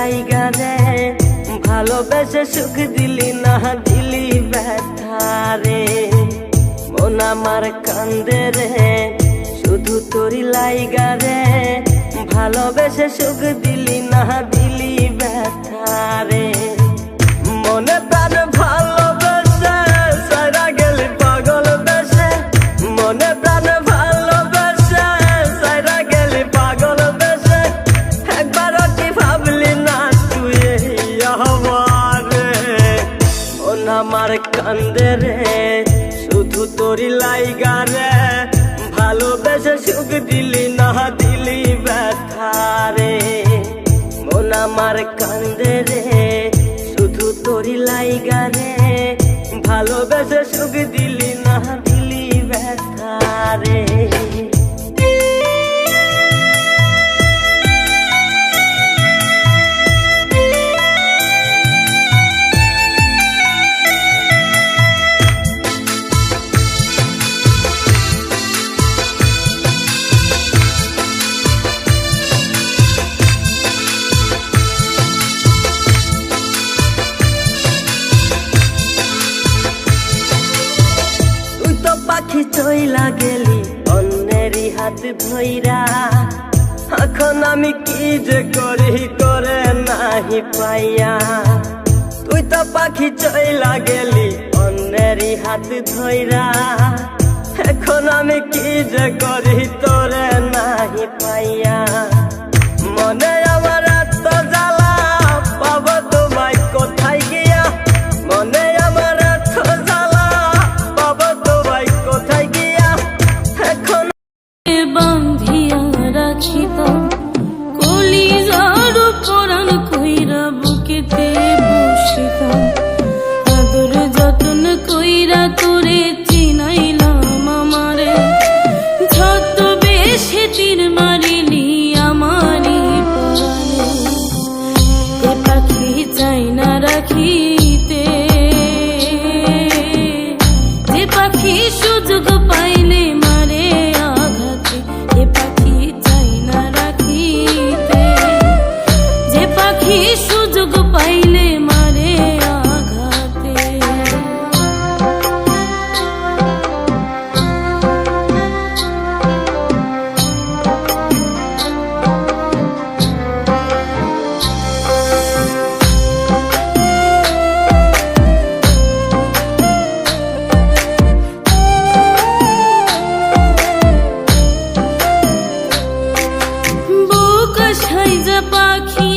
লাইগা রে, ভালোবেসে সুখ দিলি না দিলি ব্যথা রে। মন আমার কান্দে রে শুধু তোরি লাইগা রে, ভালোবেসে সুখ দিলি না দিলি ব্যথা রে। মনে প্রাণ ভালোবেসে সারা গেলি পাগল বেশে, মনে প্রাণ ভালোবেসে সারা গেলি পাগল বেশে। একবারও কি ভাবলি না তুই আমারে, মন আমার কান্দে রে শুধু তোরি লাইগা রে, ভালোবেসে সুখ দিলি না দিলি ব্যথা রে। মন আমার কান্দে রে শুধু তোরি লাইগা রে, ভালোবেসে সুখ দিলি না দিলি ব্যথা রে। পাখি চইলা গেলি অন্যেরই হাত ধইরা, এখন আমি কি যে করি করে নাহি পাইয়া। তুই তো পাখি চইলা গেলি অন্যেরই হাত ধইরা, এখন আমি কি যে করি তোরে নাহি পাইয়া। মনে আমার এত জ্বালা পাবো তোমায় কোথায় গিয়া, মনে আমার এত জ্বালা পাবো তোমায় কোথায় গিয়া। এখন বান্ধিয়া রাখিতাম কলিজার পরাণ কইরা বুকেতে বসিতাম, আদর যতন কইরা তোরে চিনাইলাম আমারে, ছদ্মবেশে তীর মারিলি আমারি পরাণে। এ পাখি চাই না রাখিতে, যে পাখি সুযোগ পাইলে মারে আঘাতে। এ পাখি চাই না রাখিতে, যে পাখি সুযোগ পাইলে মারে আঘাতে। বুক সাইজা পাখি